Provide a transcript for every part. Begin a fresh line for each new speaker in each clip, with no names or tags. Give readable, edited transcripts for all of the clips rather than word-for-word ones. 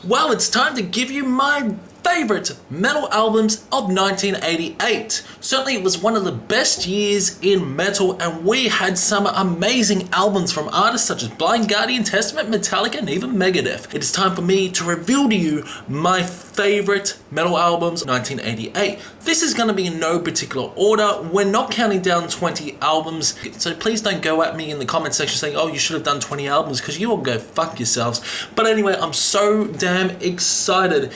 Well, it's time to give you my favorite metal albums of 1988. Certainly it was one of the best years in metal, and we had some amazing albums from artists such as Blind Guardian, Testament, Metallica, and even Megadeth. It is time for me to reveal to you my favorite metal albums of 1988. This is going to be in no particular order. We're not counting down 20 albums, so please don't go at me in the comment section saying, oh, you should have done 20 albums, because you all go fuck yourselves. But anyway, I'm so damn excited.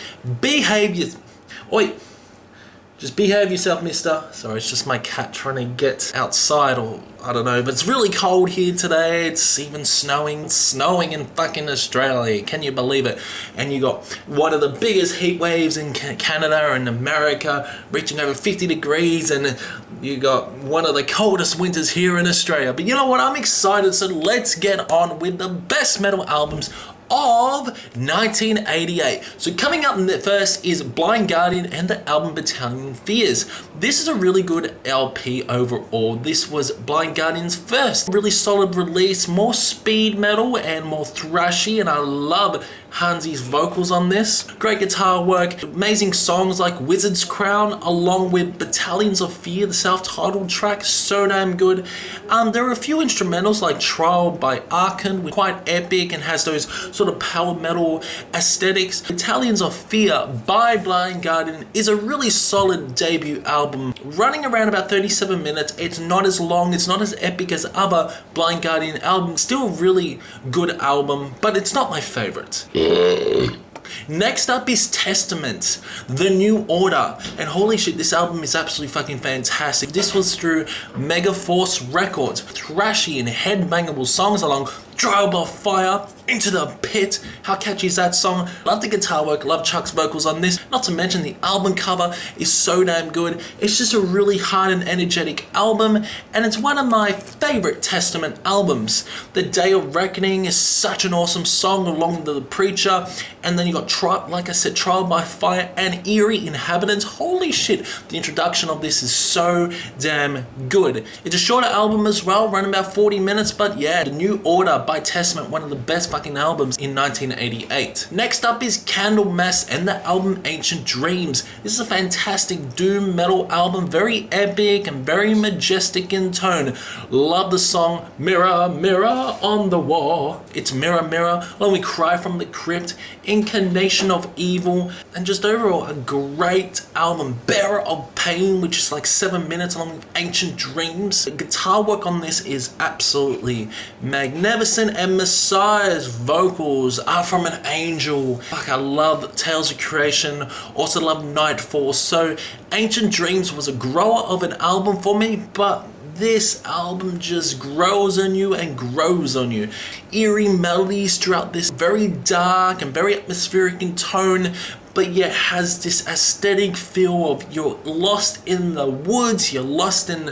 Just behave yourself, mister. Sorry, it's just my cat trying to get outside, or I don't know, but it's really cold here today. It's even snowing in fucking Australia. Can you believe it? And you got one of the biggest heat waves in Canada and America, reaching over 50 degrees, and you got one of the coldest winters here in Australia. But you know what? I'm excited, so let's get on with the best metal albums of 1988. So coming up first is Blind Guardian and the album Battalion Fears. This is a really good LP overall. This was Blind Guardian's first really solid release, more speed metal and more thrashy, and I love Hansi's vocals on this. Great guitar work, amazing songs like Wizard's Crown, along with Battalions of Fear, the self-titled track, so damn good. There are a few instrumentals like Trial by Arkan, which is quite epic and has those sort of power metal aesthetics. Battalions of Fear by Blind Guardian is a really solid debut album, running around about 37 minutes. It's not as long, it's not as epic as other Blind Guardian albums, still a really good album, but it's not my favorite. Next up is Testament, The New Order, and holy shit, this album is absolutely fucking fantastic. This was through Megaforce Records, thrashy and headbangable songs along Trial by Fire, Into the Pit. How catchy is that song? Love the guitar work, love Chuck's vocals on this. Not to mention the album cover is so damn good. It's just a really hard and energetic album, and it's one of my favorite Testament albums. The Day of Reckoning is such an awesome song, along with The Preacher, and then you got like I said, Trial by Fire and Eerie Inhabitants. Holy shit, the introduction of this is so damn good. It's a shorter album as well, running about 40 minutes, but yeah, The New Order by Testament, one of the best fucking albums in 1988. Next up is Candlemas and the album Ancient Dreams. This is a fantastic doom metal album, very epic and very majestic in tone. Love the song Mirror, Mirror on the Wall. It's Mirror, Mirror, when we cry from the crypt, Incarnation of Evil, and just overall a great album. Bearer of Pain, which is like 7 minutes, along with Ancient Dreams. The guitar work on this is absolutely magnificent, and Messiah's vocals are from an angel. Fuck, I love Tales of Creation, also love Nightfall. So Ancient Dreams was a grower of an album for me, but this album just grows on you and grows on you. Eerie melodies throughout this, very dark and very atmospheric in tone, but yet has this aesthetic feel of you're lost in the woods, you're lost in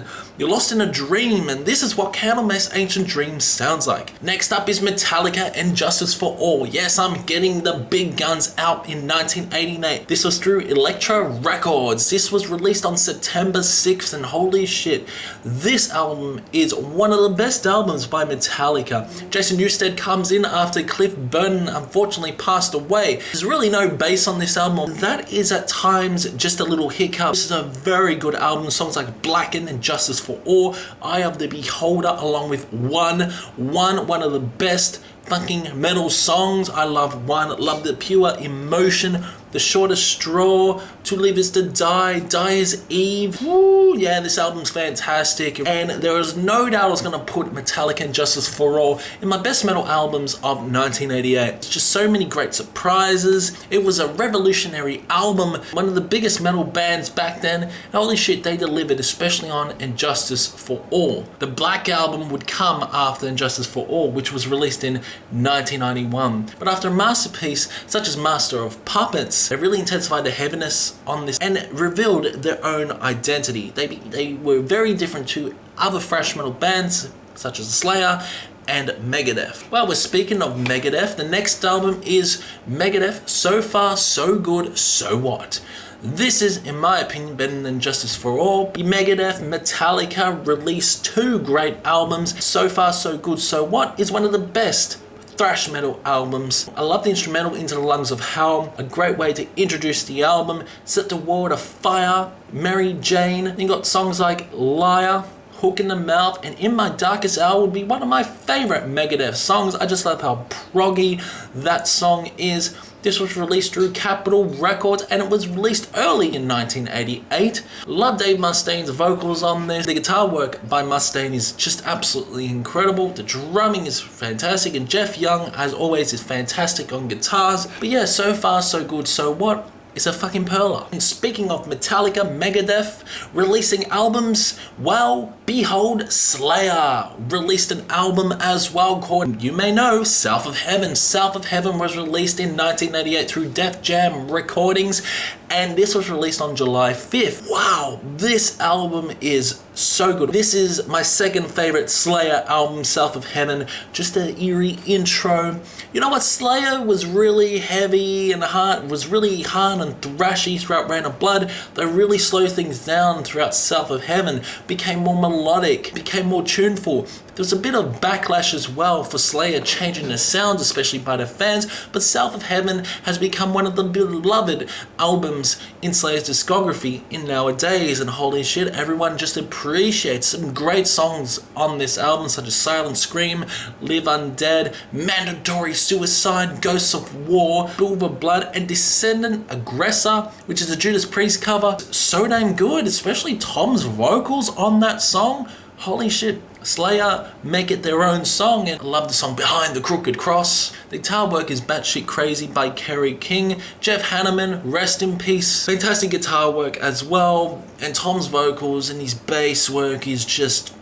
a dream, and this is what Candlemas Ancient Dreams sounds like. Next up is Metallica and Justice for All. Yes, I'm getting the big guns out in 1988. This was through Elektra Records. This was released on September 6th, and holy shit, this album is one of the best albums by Metallica. Jason Newsted comes in after Cliff Burton unfortunately passed away. There's really no bass on this album. That is at times just a little hiccup. This is a very good album. Songs like Blackened and Justice for All, Eye of the Beholder, along with one of the best fucking metal songs. I love One, love the pure emotion, The Shortest Straw, To Live Is to Die, Die Is Eve. Woo, yeah, this album's fantastic, and there is no doubt I was going to put Metallica and Justice for All in my best metal albums of 1988. It's just so many great surprises. It was a revolutionary album, one of the biggest metal bands back then, and holy shit, they delivered, especially on Injustice for All. The Black Album would come after Injustice for All, which was released in 1991. But after a masterpiece such as Master of Puppets, they really intensified the heaviness on this and revealed their own identity. They were very different to other thrash metal bands such as Slayer and Megadeth. Well, we're speaking of Megadeth, the next album is Megadeth, So Far, So Good, So What? This is, in my opinion, better than Justice for All. Megadeth, Metallica released two great albums. So Far, So Good, So What is one of the best thrash metal albums. I love the instrumental Into the Lungs of Hell, a great way to introduce the album, set the world afire, Mary Jane. You got songs like Liar, Hook in the Mouth, and In My Darkest Hour would be one of my favourite Megadeth songs. I just love how proggy that song is. This was released through Capitol Records and it was released early in 1988. Love Dave Mustaine's vocals on this. The guitar work by Mustaine is just absolutely incredible. The drumming is fantastic and Jeff Young, as always, is fantastic on guitars. But yeah, so far so good. So what? It's a fucking perler. And speaking of Metallica, Megadeth releasing albums, well, behold, Slayer released an album as well called, you may know, South of Heaven. South of Heaven was released in 1988 through Def Jam Recordings, and this was released on July 5th. Wow, this album is so good. This is my second favorite Slayer album, South of Heaven. Just an eerie intro. You know what? Slayer was really heavy and hard, was really hard and thrashy throughout Rain of Blood. They really slowed things down throughout South of Heaven, became more melodic, became more tuneful. There was a bit of backlash as well for Slayer changing their sounds, especially by their fans, but South of Heaven has become one of the beloved albums in Slayer's discography in nowadays, and holy shit, everyone just appreciates some great songs on this album, such as Silent Scream, Live Undead, Mandatory Suicide, Ghosts of War, Silver Blood, and Descendant Aggressor, which is a Judas Priest cover. So damn good, especially Tom's vocals on that song. Holy shit. Slayer make it their own song, and I love the song Behind the Crooked Cross. The guitar work is batshit crazy by Kerry King. Jeff Hanneman, rest in peace. Fantastic guitar work as well, and Tom's vocals and his bass work is just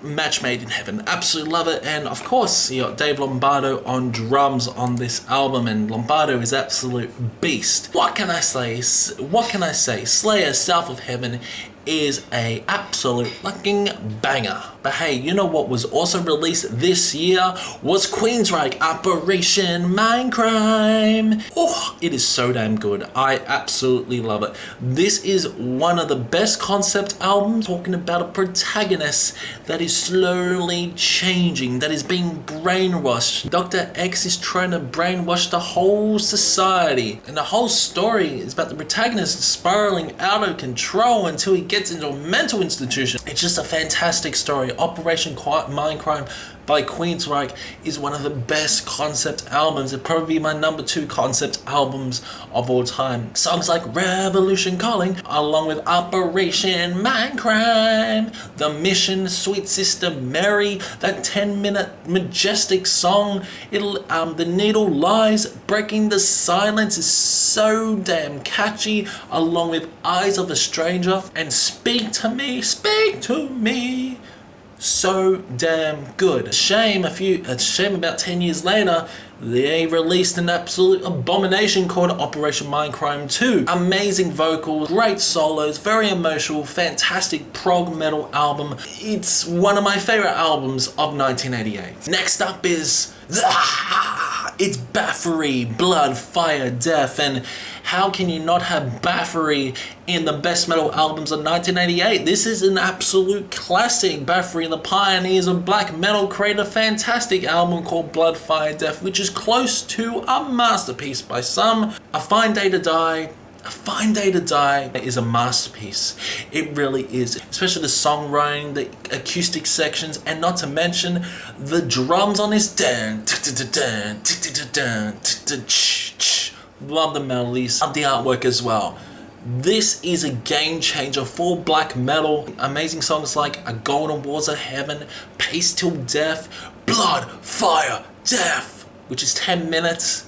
match made in heaven. Absolutely love it. And of course, you got Dave Lombardo on drums on this album, and Lombardo is absolute beast. What can I say? Slayer South of Heaven is a absolute fucking banger. But hey, you know what was also released this year was Queensryche, Operation Mindcrime. Oh, it is so damn good. I absolutely love it. This is one of the best concept albums, talking about a protagonist that is slowly changing, that is being brainwashed. Dr. X is trying to brainwash the whole society, and the whole story is about the protagonist spiraling out of control until he gets into a mental institution. It's just a fantastic story. Operation Mindcrime by Queensryche is one of the best concept albums. It'd probably be my number 2 concept albums of all time. Songs like Revolution Calling, along with Operation Mindcrime, The Mission, Sweet Sister Mary, that 10-minute majestic song, The Needle Lies, Breaking the Silence is so damn catchy, along with Eyes of a Stranger and Speak to Me, Speak to Me. So damn good. Shame about 10 years later, they released an absolute abomination called Operation Mindcrime 2. Amazing vocals, great solos, very emotional, fantastic prog metal album. It's one of my favorite albums of 1988. Next up is it's Baffery, Blood, Fire, Death, and how can you not have Baffery in the best metal albums of 1988? This is an absolute classic. Baffery and the Pioneers of Black Metal created a fantastic album called Blood, Fire, Death, which is close to a masterpiece by some. A Fine Day to Die. A Fine Day to Die is a masterpiece. It really is. Especially the songwriting, the acoustic sections, and not to mention the drums on this. Love the melodies, love the artwork as well. This is a game changer for black metal. Amazing songs like A Golden Walls of Heaven, Pace Till Death, Blood, Fire, Death, which is 10 minutes.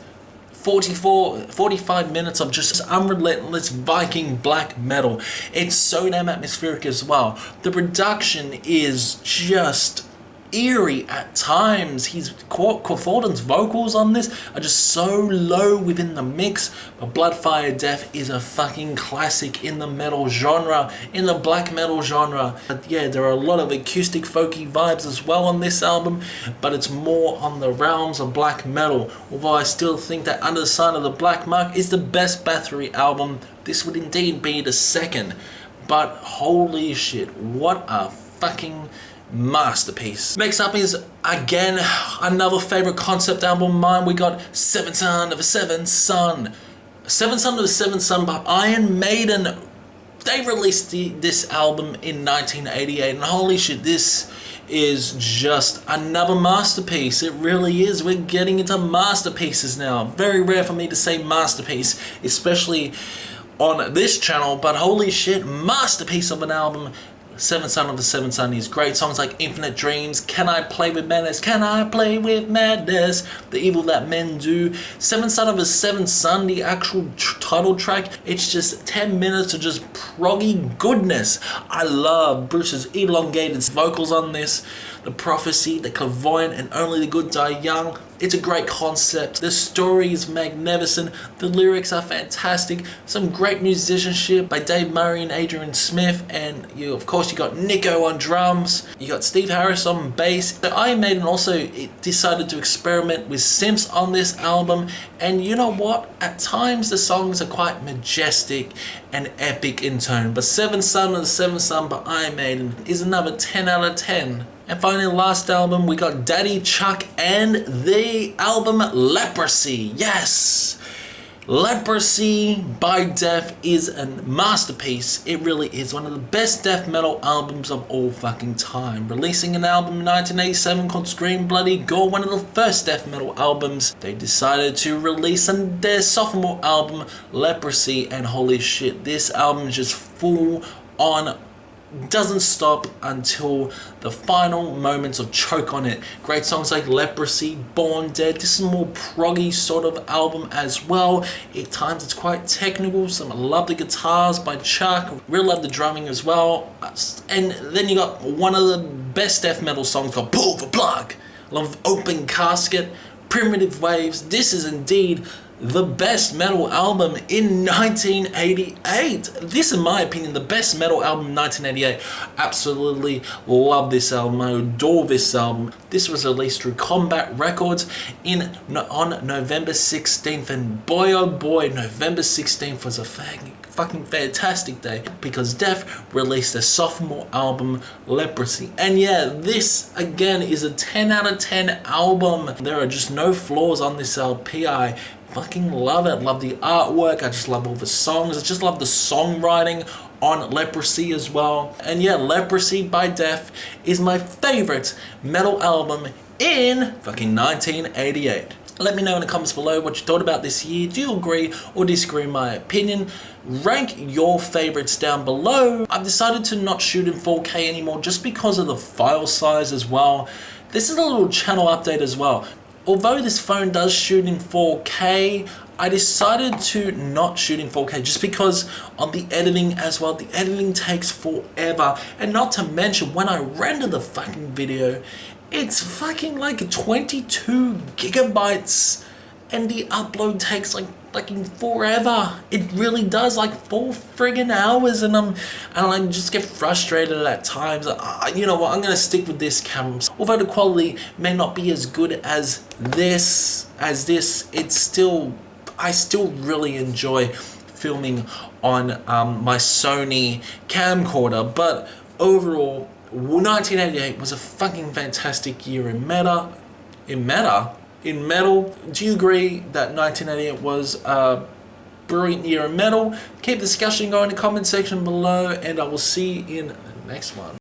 45 minutes of just unrelentless Viking black metal. It's so damn atmospheric as well. The production is just eerie at times. Corfalden's vocals on this are just so low within the mix, but Blood, Fire, Death is a fucking classic in the metal genre, in the black metal genre. But yeah, there are a lot of acoustic folky vibes as well on this album, but it's more on the realms of black metal, although I still think that Under the Sign of the Black Mark is the best Baffery album. This would indeed be the second, but holy shit, what a fucking masterpiece. Next up is, again, another favorite concept album of mine. We got Seventh Son of a Seventh Son. Seventh Son of a Seventh Son by Iron Maiden. They released this album in 1988, and holy shit, this is just another masterpiece. It really is. We're getting into masterpieces now. Very rare for me to say masterpiece, especially on this channel, but holy shit, masterpiece of an album. Seventh Son of the Seventh Son is great. Songs like Infinite Dreams, Can I Play With Madness, Can I Play With Madness, The Evil That Men Do, Seventh Son of the Seventh Son, the actual title track, it's just 10 minutes of just proggy goodness. I love Bruce's elongated vocals on this, the prophecy, the clairvoyant, and only the good die young. It's a great concept. The story is magnificent. The lyrics are fantastic. Some great musicianship by Dave Murray and Adrian Smith. And of course, you got Nico on drums. You got Steve Harris on bass. The Iron Maiden also decided to experiment with synths on this album. And you know what? At times, the songs are quite majestic and epic in tone. But Seventh Son of the Seventh Son by Iron Maiden is another 10 out of 10. And finally, last album, we got Daddy Chuck and the album Leprosy. Yes! Leprosy by Death is a masterpiece. It really is one of the best death metal albums of all fucking time. Releasing an album in 1987 called Scream Bloody Gore, one of the first death metal albums. They decided to release their sophomore album, Leprosy, and holy shit, this album is just full on, doesn't stop until the final moments of choke on it. Great songs like Leprosy, Born Dead. This is a more proggy sort of album as well. At times it's quite technical. I love the guitars by Chuck. Really love the drumming as well. And then you got one of the best death metal songs called Pull the Plug. I love Open Casket, Primitive Waves. This is indeed the best metal album in 1988. This, in my opinion, the best metal album in 1988. Absolutely love this album. I adore this album. This was released through Combat Records on November 16th. And boy, oh boy, November 16th was a fucking fantastic day because Death released their sophomore album, Leprosy. And yeah, this again is a 10 out of 10 album. There are just no flaws on this LP. I fucking love it. Love the artwork. I just love all the songs. I just love the songwriting on Leprosy as well. And yeah, Leprosy by Death is my favorite metal album in fucking 1988. Let me know in the comments below what you thought about this year. Do you agree or disagree with my opinion? Rank your favorites down below. I've decided to not shoot in 4K anymore just because of the file size as well. This is a little channel update as well. Although this phone does shoot in 4K, I decided to not shoot in 4K just because of the editing as well. The editing takes forever. And not to mention, when I render the fucking video, it's fucking like 22 gigabytes. And the upload takes like fucking forever. It really does, like 4 friggin' hours, and I just get frustrated at times. You know what? I'm gonna stick with this camera. Although the quality may not be as good as this, it's still, I still really enjoy filming on my Sony camcorder. But overall, 1988 was a fucking fantastic year in metal. Do you agree that 1988 was a brilliant year in metal? Keep the discussion going in the comment section below, and I will see you in the next one.